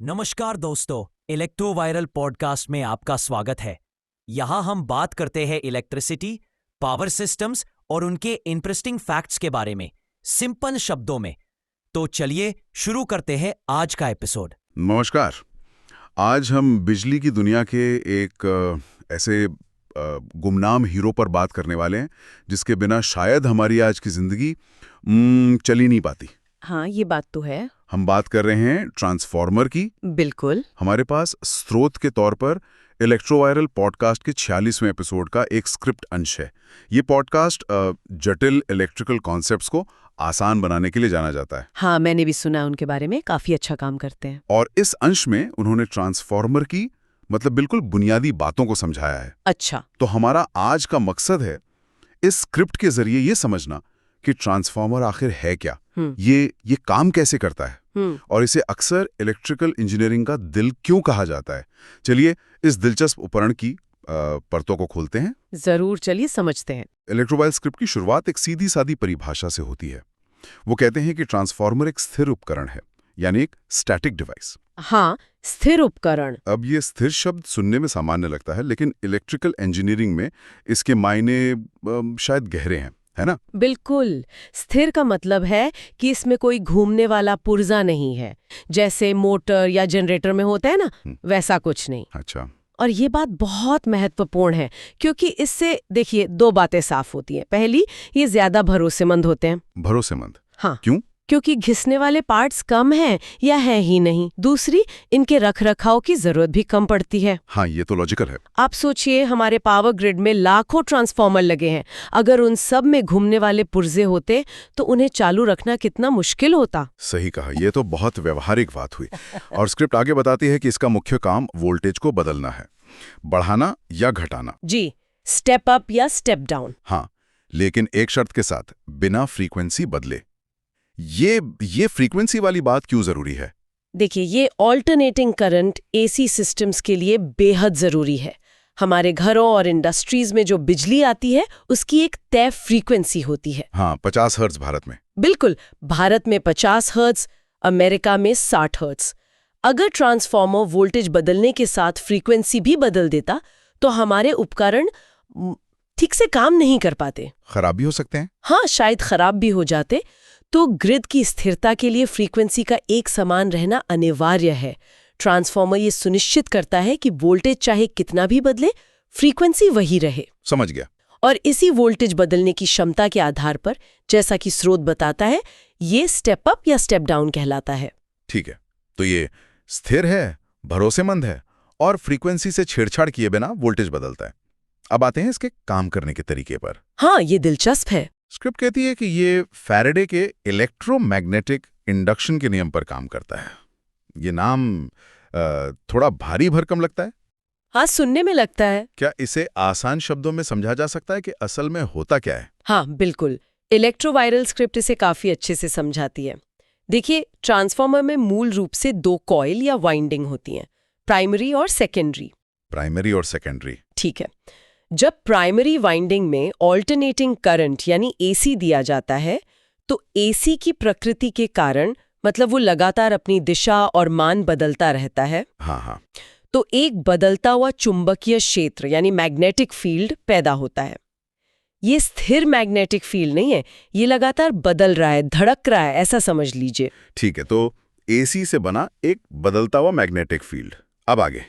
नमस्कार दोस्तों, electro viral podcast में आपका स्वागत है। यहाँ हम बात करते हैं इलेक्ट्रिसिटी, पावर सिस्टम्स और उनके इंटरेस्टिंग फैक्ट्स के बारे में, सिंपल शब्दों में। तो चलिए शुरू करते हैं आज का एपिसोड। नमस्कार। आज हम बिजली की दुनिया के एक ऐसे गुमनाम हीरो पर बात करने वाले हैं जिसके बिना शायद हमारी आज की जिंदगी चल ही नहीं पाती। हाँ, ये बात तो है। हम बात कर रहे हैं ट्रांसफॉर्मर की। बिल्कुल। हमारे पास स्रोत के तौर पर इलेक्ट्रो वायरल पॉडकास्ट के 46वें एपिसोड का एक स्क्रिप्ट अंश है। ये पॉडकास्ट जटिल इलेक्ट्रिकल कॉन्सेप्ट्स को आसान बनाने के लिए जाना जाता है। हाँ, मैंने भी सुना उनके बारे में, काफी अच्छा काम करते हैं। और इस अंश में उन्होंने ट्रांसफॉर्मर की बिल्कुल बुनियादी बातों को समझाया है। अच्छा। तो हमारा आज का मकसद है इस स्क्रिप्ट के जरिए ये समझना कि ट्रांसफॉर्मर आखिर है क्या, ये काम कैसे करता है और इसे अक्सर इलेक्ट्रिकल इंजीनियरिंग का दिल क्यों कहा जाता है। चलिए इस दिलचस्प उपकरण की परतों को खोलते हैं। जरूर, चलिए समझते हैं। इलेक्ट्रोवाइल स्क्रिप्ट की शुरुआत एक सीधी सादी परिभाषा से होती है। वो कहते हैं कि ट्रांसफॉर्मर एक स्थिर उपकरण है, यानी एक स्टैटिक डिवाइस। हाँ, स्थिर उपकरण। अब ये स्थिर शब्द सुनने में सामान्य लगता है, लेकिन इलेक्ट्रिकल इंजीनियरिंग में इसके मायने शायद गहरे हैं, है ना? बिल्कुल। स्थिर का मतलब है कि इसमें कोई घूमने वाला पुर्जा नहीं है, जैसे मोटर या जनरेटर में होता है ना, वैसा कुछ नहीं। अच्छा। और ये बात बहुत महत्वपूर्ण है, क्योंकि इससे देखिए दो बातें साफ होती हैं। पहली, ये ज्यादा भरोसेमंद होते हैं। भरोसेमंद? हाँ। क्यों? क्योंकि घिसने वाले पार्ट्स कम हैं या है ही नहीं। दूसरी, इनके रखरखाव की जरूरत भी कम पड़ती है। हाँ, ये तो लॉजिकल है। आप सोचिए, हमारे पावर ग्रिड में लाखों ट्रांसफार्मर लगे हैं। अगर उन सब में घूमने वाले पुर्जे होते तो उन्हें चालू रखना कितना मुश्किल होता। सही कहा, ये तो बहुत व्यवहारिक बात हुई। और स्क्रिप्ट आगे बताती है कि इसका मुख्य काम वोल्टेज को बदलना है, बढ़ाना या घटाना। जी, स्टेप अप या स्टेप डाउन। हाँ, लेकिन एक शर्त के साथ, बिना फ्रीक्वेंसी बदले। ये फ्रीक्वेंसी वाली बात क्यों जरूरी है? देखिए, ये ऑल्टरनेटिंग करंट एसी सिस्टम्स के लिए बेहद जरूरी है। हमारे घरों और इंडस्ट्रीज में जो बिजली आती है उसकी एक तय फ्रीक्वेंसी होती है। हाँ, 50 हर्ट्ज भारत में। बिल्कुल, भारत में 50 हर्ट्ज, अमेरिका में 60 हर्ट्ज। अगर ट्रांसफार्मर वोल्टेज बदलने के साथ फ्रीक्वेंसी भी बदल देता तो हमारे उपकरण ठीक से काम नहीं कर पाते। खराब भी हो सकते हैं। हाँ, शायद खराब भी हो जाते। तो ग्रिड की स्थिरता के लिए फ्रीक्वेंसी का एक समान रहना अनिवार्य है। ट्रांसफार्मर ये सुनिश्चित करता है कि वोल्टेज चाहे कितना भी बदले, फ्रीक्वेंसी वही रहे। समझ गया। और इसी वोल्टेज बदलने की क्षमता के आधार पर, जैसा कि स्रोत बताता है, ये स्टेप अप या स्टेप डाउन कहलाता है। ठीक है, तो ये स्थिर है, भरोसेमंद है और फ्रीक्वेंसी से छेड़छाड़ किए बिना वोल्टेज बदलता है। अब आते हैं इसके काम करने के तरीके पर। हाँ, ये दिलचस्प है। स्क्रिप्ट कहती है कि ये फैराडे के इलेक्ट्रोमैग्नेटिक इंडक्शन के नियम पर काम करता है। ये नाम थोड़ा भारी भरकम लगता है। हाँ, सुनने में लगता है। क्या इसे आसान शब्दों में समझा जा सकता है कि असल में होता क्या है? हाँ, बिल्कुल। इलेक्ट्रोवायरल स्क्रिप्ट इसे काफी अच्छे से समझाती है। देखिए, ट्रांसफार्मर में मूल रूप से दो कॉइल या वाइंडिंग होती हैं, प्राइमरी और सेकेंडरी। प्राइमरी और सेकेंडरी। ठीक है। जब प्राइमरी वाइंडिंग में ऑल्टरनेटिंग करंट यानी एसी दिया जाता है, तो एसी की प्रकृति के कारण, मतलब वो लगातार अपनी दिशा और मान बदलता रहता है। हाँ। तो एक बदलता हुआ चुंबकीय क्षेत्र यानी मैग्नेटिक फील्ड पैदा होता है। ये स्थिर मैग्नेटिक फील्ड नहीं है, ये लगातार बदल रहा है, धड़क रहा है, ऐसा समझ लीजिए। ठीक है, तो एसी से बना एक बदलता हुआ मैग्नेटिक फील्ड। अब आगे।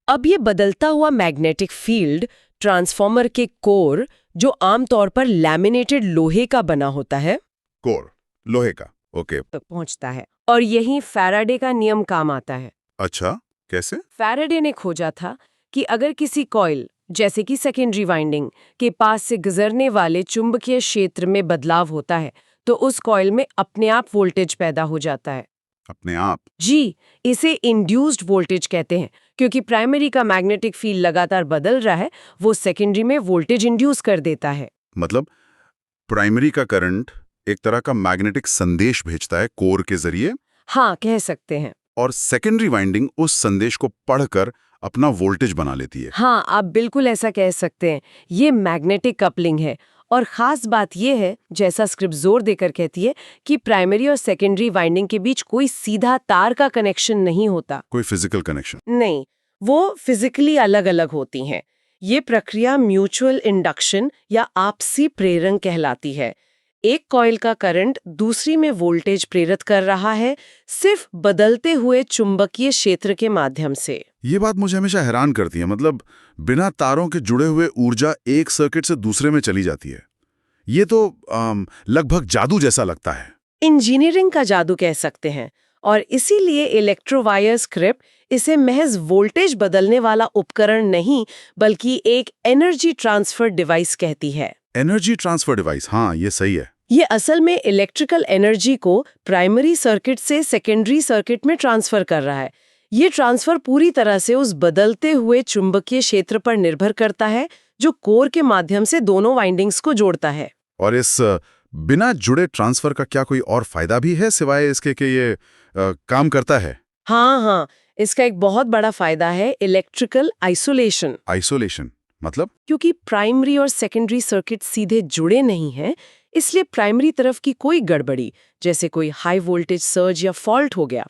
अब ये बदलता हुआ मैग्नेटिक फील्ड ट्रांसफार्मर के कोर, जो आमतौर पर लैमिनेटेड लोहे का बना होता है, कोर लोहे का, ओके, तक पहुंचता है। और यही फैराडे का नियम काम आता है। अच्छा, कैसे? फैराडे ने खोजा था कि अगर किसी कॉइल, जैसे कि सेकेंडरी वाइंडिंग, के पास से गुजरने वाले चुंबकीय क्षेत्र में बदलाव होता है तो उस कॉइल में अपने आप वोल्टेज पैदा हो जाता है। अपने आप? जी, इसे इंड्यूस्ड वोल्टेज कहते हैं, क्योंकि प्राइमरी का मैग्नेटिक फील्ड लगातार बदल रहा है, वो सेकेंडरी में वोल्टेज इंड्यूस कर देता है। मतलब प्राइमरी का करंट एक तरह का मैग्नेटिक संदेश भेजता है कोर के जरिए। हाँ, कह सकते हैं। और सेकेंडरी वाइंडिंग उस संदेश को पढ़कर अपना वोल्टेज बना लेती है। हाँ, आप बिल्कुल ऐसा कह सकते हैं। ये मैग्नेटिक कपलिंग है और ख़ास बात यह है, जैसा स्क्रिप्ट जोर देकर कहती है, कि प्राइमरी और सेकेंडरी वाइंडिंग के बीच कोई सीधा तार का कनेक्शन नहीं होता। कोई फिजिकल कनेक्शन नहीं, वो फिजिकली अलग अलग होती हैं। ये प्रक्रिया म्यूचुअल इंडक्शन या आपसी प्रेरण कहलाती है। एक कॉइल का करंट दूसरी में वोल्टेज प्रेरित कर रहा है, सिर्फ बदलते हुए चुंबकीय क्षेत्र के माध्यम से। ये बात मुझे हमेशा हैरान करती है, मतलब बिना तारों के जुड़े हुए ऊर्जा एक सर्किट से दूसरे में चली जाती है। ये तो लगभग जादू जैसा लगता है। इंजीनियरिंग का जादू कह सकते हैं, और इसीलिए इलेक्ट्रोवायर स्क्रिप्ट इसे महज वोल्टेज बदलने वाला उपकरण नहीं, बल्कि एक एनर्जी ट्रांसफर डिवाइस कहती है। एनर्जी ट्रांसफर डिवाइस, हाँ ये सही है। ये असल में इलेक्ट्रिकल एनर्जी को प्राइमरी सर्किट से सेकेंडरी सर्किट में ट्रांसफर कर रहा है। ये ट्रांसफर पूरी तरह से उस बदलते हुए चुंबकीय क्षेत्र पर निर्भर करता है जो कोर के माध्यम से दोनों वाइंडिंग्स को जोड़ता है। और इस बिना जुड़े ट्रांसफर का क्या कोई और फायदा भी है सिवाय इसके कि ये काम करता है? हाँ, इसका एक बहुत बड़ा फायदा है इलेक्ट्रिकल आइसोलेशन। आइसोलेशन मतलब? क्योंकि प्राइमरी और सेकेंडरी सर्किट सीधे जुड़े नहीं हैं, इसलिए प्राइमरी तरफ की कोई गड़बड़ी, जैसे कोई हाई वोल्टेज सर्ज या फॉल्ट हो गया,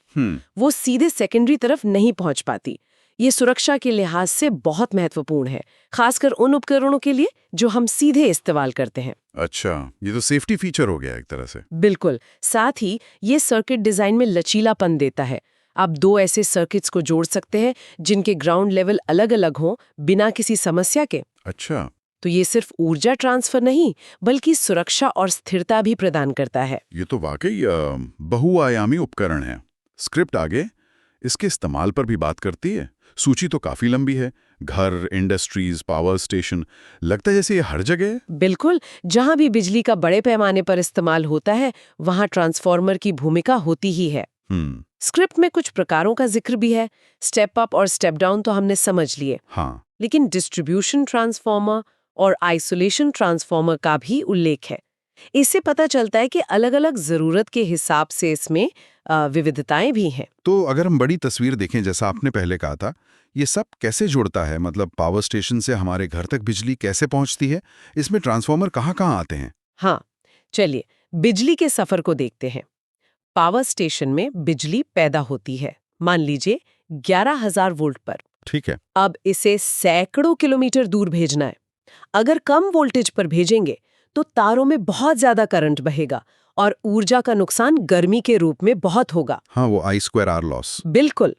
वो सीधे सेकेंडरी तरफ नहीं पहुंच पाती। ये सुरक्षा के लिहाज से बहुत महत्वपूर्ण है, खासकर उन उपकरणों के लिए जो हम सीधे इस्तेमाल करते हैं। अच्छा, ये तो सेफ्टी फीचर हो गया एक तरह से। बिल्कुल। साथ ही ये सर्किट डिजाइन में लचीलापन देता है। आप दो ऐसे सर्किट्स को जोड़ सकते हैं जिनके ग्राउंड लेवल अलग अलग हों, बिना किसी समस्या के। अच्छा, तो ये सिर्फ ऊर्जा ट्रांसफर नहीं, बल्कि सुरक्षा और स्थिरता भी प्रदान करता है। ये तो वाकई बहुआयामी उपकरण है। स्क्रिप्ट आगे इसके इस्तेमाल पर भी बात करती है। सूची तो काफी लंबी है। घर, इंडस्ट्रीज, पावर स्टेशन, लगता है जैसे ये हर जगह है। बिल्कुल, जहां भी बिजली का बड़े पैमाने पर इस्तेमाल होता है, वहां ट्रांसफार्मर की भूमिका होती ही है। स्क्रिप्ट में कुछ प्रकारों का जिक्र भी है। स्टेप अप और स्टेप डाउन तो हमने समझ लिए, हाँ, लेकिन डिस्ट्रीब्यूशन ट्रांसफार्मर और आइसोलेशन ट्रांसफार्मर का भी उल्लेख है। इससे पता चलता है कि अलग-अलग जरूरत के हिसाब से इसमें विविधताएं भी हैं। तो अगर हम बड़ी तस्वीर देखें, जैसा आपने पहले कहा था, ये सब कैसे जुड़ता है? मतलब पावर स्टेशन से हमारे घर तक बिजली कैसे पहुंचती है? इसमें ट्रांसफार्मर कहाँ आते हैं? हाँ, चलिए बिजली के सफर को देखते हैं। पावर स्टेशन में बिजली पैदा होती है, मान लीजिए 11,000 वोल्ट पर। ठीक है। अब इसे सैकड़ों किलोमीटर दूर भेजना है। अगर कम वोल्टेज पर भेजेंगे तो तारों में बहुत ज्यादा करंट बहेगा और ऊर्जा का नुकसान गर्मी के रूप में बहुत होगा। हाँ, वो I2R लॉस। बिल्कुल।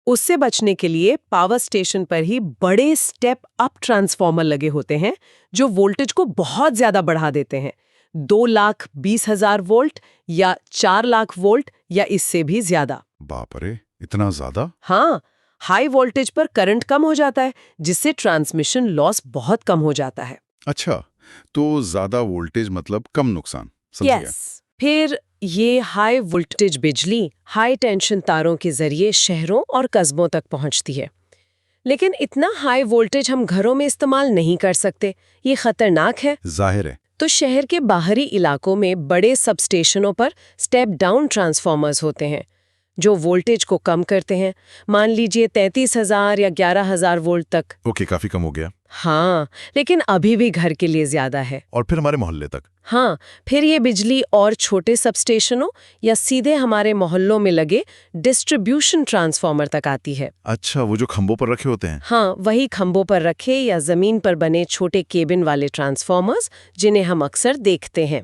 उससे बचने के लिए पावर स्टेशन पर ही बड़े स्टेप अप ट्रांसफार्मर लगे होते हैं जो वोल्टेज को बहुत ज्यादा बढ़ा देते हैं। 2,20,000 वोल्ट या 4,00,000 वोल्ट या इससे भी ज्यादा। बाप रे, इतना ज्यादा? हाँ, हाई वोल्टेज पर करंट कम हो जाता है, जिससे ट्रांसमिशन लॉस बहुत कम हो जाता है। अच्छा, तो ज्यादा वोल्टेज मतलब कम नुकसान। समझ गया। फिर ये हाई वोल्टेज बिजली हाई टेंशन तारों के जरिए शहरों और कस्बों तक पहुंचती है। लेकिन इतना हाई वोल्टेज हम घरों में इस्तेमाल नहीं कर सकते, ये खतरनाक है। जाहिर है। तो शहर के बाहरी इलाकों में बड़े सबस्टेशनों पर स्टेप डाउन ट्रांसफार्मर्स होते हैं जो वोल्टेज को कम करते हैं, मान लीजिए 33,000 या 11,000 वोल्ट तक। ओके, काफी कम हो गया। हाँ, लेकिन अभी भी घर के लिए ज्यादा है। और फिर हमारे मोहल्ले तक? हाँ, फिर ये बिजली और छोटे सबस्टेशनों या सीधे हमारे मोहल्लों में लगे डिस्ट्रीब्यूशन ट्रांसफार्मर तक आती है। अच्छा, वो जो खंभों पर रखे होते हैं? हाँ, वही खंभों पर रखे या जमीन पर बने छोटे केबिन वाले ट्रांसफार्मर्स जिन्हें हम अक्सर देखते हैं।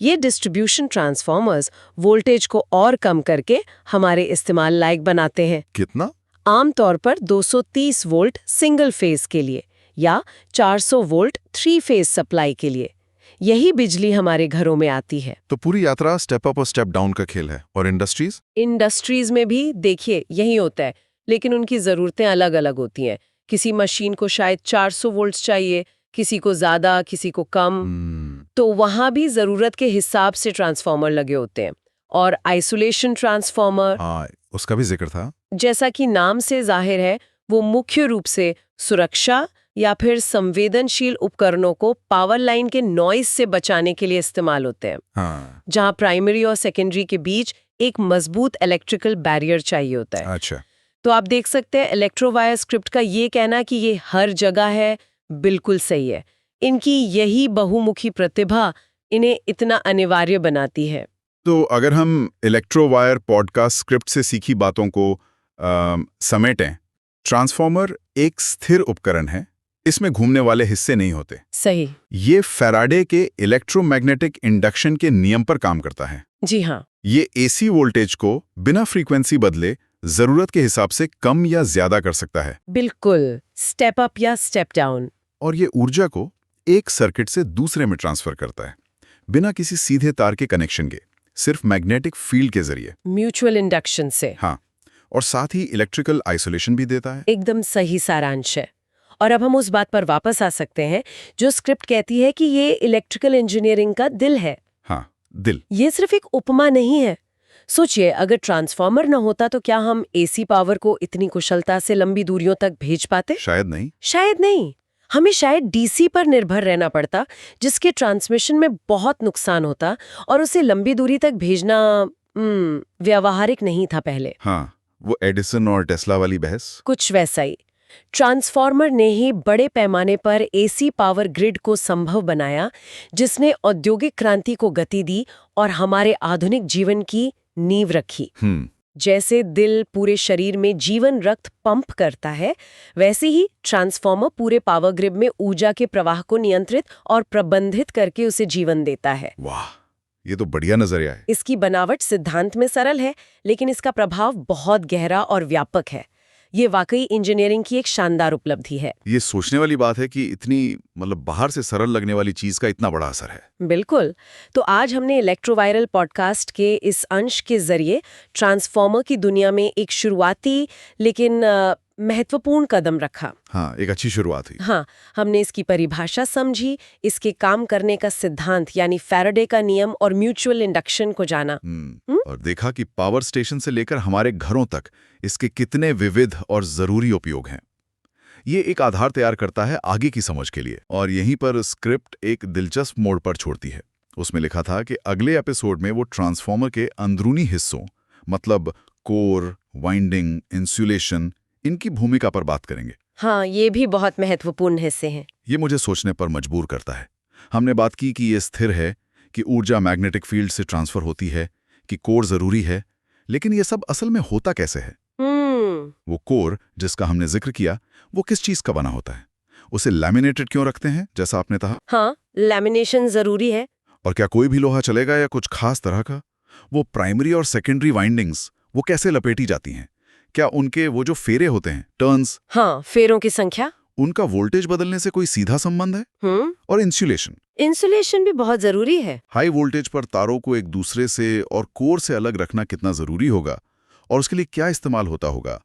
ये डिस्ट्रीब्यूशन ट्रांसफार्मर्स वोल्टेज को और कम करके हमारे इस्तेमाल लायक बनाते हैं। कितना? आमतौर पर 230 वोल्ट सिंगल फेज के लिए या 400 वोल्ट 3 फेज सप्लाई के लिए। यही बिजली हमारे घरों में आती है। तो पूरी यात्रा स्टेप अप और स्टेप डाउन का खेल है। और इंडस्ट्रीज में भी देखिए यही होता है, लेकिन उनकी जरूरतें अलग अलग होती हैं। किसी मशीन को शायद 400 वोल्ट चाहिए, किसी को ज्यादा, किसी को कम। तो वहां भी जरूरत के हिसाब से ट्रांसफार्मर लगे होते हैं। और आइसोलेशन ट्रांसफार्मर, हाँ, उसका भी जिक्र था। जैसा कि नाम से जाहिर है, वो मुख्य रूप से सुरक्षा या फिर संवेदनशील उपकरणों को पावर लाइन के नॉइज से बचाने के लिए इस्तेमाल होते हैं। हाँ। जहां प्राइमरी और सेकेंडरी के बीच एक मजबूत इलेक्ट्रिकल बैरियर चाहिए होता है। अच्छा। तो आप देख सकते हैं इलेक्ट्रोवायर स्क्रिप्ट का ये कहना कि ये हर जगह है, बिल्कुल सही है। इनकी यही बहुमुखी प्रतिभा इन्हें इतना अनिवार्य बनाती है। तो अगर हम इलेक्ट्रोवायर पॉडकास्ट स्क्रिप्ट से सीखी बातों को समेटें, ट्रांसफॉर्मर एक स्थिर उपकरण है, इसमें घूमने वाले हिस्से नहीं होते। सही। ये फैराडे के इलेक्ट्रोमैग्नेटिक इंडक्शन के नियम पर काम करता है। जी हाँ। ये एसी वोल्टेज को बिना फ्रीक्वेंसी बदले जरूरत के हिसाब से कम या ज्यादा कर सकता है। बिल्कुल, स्टेप अप या स्टेप डाउन। और ये ऊर्जा को एक सर्किट से दूसरे में ट्रांसफर करता है, बिना किसी सीधे तार के कनेक्शन के, सिर्फ मैग्नेटिक फील्ड के जरिए। म्यूचुअल इंडक्शन से। हाँ, और साथ ही इलेक्ट्रिकल आइसोलेशन भी देता है। एकदम सही सारांश है। और अब हम उस बात पर वापस आ सकते हैं जो स्क्रिप्ट कहती है कि ये इलेक्ट्रिकल इंजीनियरिंग का दिल है। हाँ, दिल। ये सिर्फ एक उपमा नहीं है। सोचिए, अगर ट्रांसफॉर्मर न होता तो क्या हम एसी पावर को इतनी कुशलता से लंबी दूरियों तक भेज पाते? शायद नहीं। शायद नहीं। हमें शायद डीसी पर निर्भर रहना पड़ता, जिसके ट्रांसमिशन में बहुत नुकसान होता और उसे लंबी दूरी तक भेजना व्यावहारिक नहीं था पहले। हाँ, वो एडिसन और टेस्ला वाली बहस। कुछ वैसा ही। ट्रांसफॉर्मर ने ही बड़े पैमाने पर एसी पावर ग्रिड को संभव बनाया, जिसने औद्योगिक क्रांति को गति दी और हमारे आधुनिक जीवन की नींव रखी। जैसे दिल पूरे शरीर में जीवन रक्त पंप करता है, वैसे ही ट्रांसफॉर्मर पूरे पावर ग्रिड में ऊर्जा के प्रवाह को नियंत्रित और प्रबंधित करके उसे जीवन देता है। वाह, ये तो बढ़िया नजरिया है। इसकी बनावट सिद्धांत में सरल है, लेकिन इसका प्रभाव बहुत गहरा और व्यापक है। ये वाकई इंजीनियरिंग की एक शानदार उपलब्धि है। ये सोचने वाली बात है कि इतनी बाहर से सरल लगने वाली चीज का इतना बड़ा असर है। बिल्कुल। तो आज हमने इलेक्ट्रोवायरल पॉडकास्ट के इस अंश के जरिए ट्रांसफॉर्मर की दुनिया में एक शुरुआती लेकिन महत्वपूर्ण कदम रखा। हाँ, एक अच्छी शुरुआत हुई। हाँ, हमने इसकी परिभाषा समझी, इसके काम करने का सिद्धांत यानी फैराडे का नियम और म्यूचुअल इंडक्शन को जाना। और देखा कि पावर स्टेशन से लेकर हमारे घरों तक इसके कितने विविध और जरूरी उपयोग हैं। ये एक आधार तैयार करता है आगे की समझ के लिए। और यहीं पर स्क्रिप्ट एक दिलचस्प मोड़ पर छोड़ती है। उसमें लिखा था कि अगले एपिसोड में वो ट्रांसफॉर्मर के अंदरूनी हिस्सों, मतलब कोर, वाइंडिंग, इंसुलेशन, इनकी भूमिका पर बात करेंगे। हाँ, ये भी बहुत महत्वपूर्ण हिस्से हैं। ये मुझे सोचने पर मजबूर करता है। हमने बात की कि ये स्थिर है, कि ऊर्जा मैग्नेटिक फील्ड से ट्रांसफर होती है, कि कोर जरूरी है, लेकिन ये सब असल में होता कैसे है? वो कोर जिसका हमने जिक्र किया, वो किस चीज का बना होता है? उसे लैमिनेटेड क्यों रखते हैं, जैसा आपने कहा? हाँ, लैमिनेशन जरूरी है। और क्या कोई भी लोहा चलेगा या कुछ खास तरह का? वो प्राइमरी और सेकेंडरी वाइंडिंग्स, वो कैसे लपेटी जाती हैं? क्या उनके वो जो फेरे होते हैं, टर्न्स, हाँ, फेरों की संख्या, उनका वोल्टेज बदलने से कोई सीधा संबंध है? और इंसुलेशन भी बहुत जरूरी है। हाई वोल्टेज पर तारों को एक दूसरे से और कोर से अलग रखना कितना जरूरी होगा, और उसके लिए क्या इस्तेमाल होता होगा?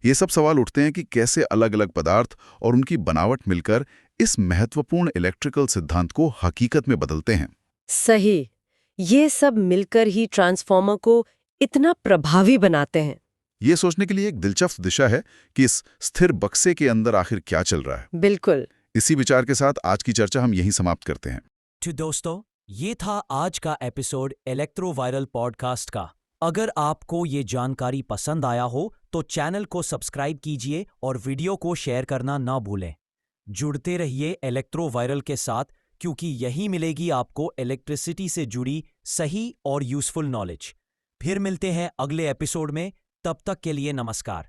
ये सब सवाल उठते हैं कि कैसे अलग अलग पदार्थ और उनकी बनावट मिलकर इस महत्वपूर्ण इलेक्ट्रिकल सिद्धांत को हकीकत में बदलते हैं। सही। ये सब मिलकर ही ट्रांसफॉर्मर को इतना प्रभावी बनाते हैं। ये सोचने के लिए एक दिलचस्प दिशा है कि इस स्थिर बक्से के अंदर आखिर क्या चल रहा है। बिल्कुल। इसी विचार के साथ आज की चर्चा हम यहीं समाप्त करते हैं। तो दोस्तों, ये था आज का एपिसोड इलेक्ट्रोवायरल पॉडकास्ट का। अगर आपको ये जानकारी पसंद आया हो तो चैनल को सब्सक्राइब कीजिए और वीडियो को शेयर करना ना भूलें। जुड़ते रहिए इलेक्ट्रोवायरल के साथ, क्योंकि यही मिलेगी आपको इलेक्ट्रिसिटी से जुड़ी सही और यूजफुल नॉलेज। फिर मिलते हैं अगले एपिसोड में। तब तक के लिए नमस्कार।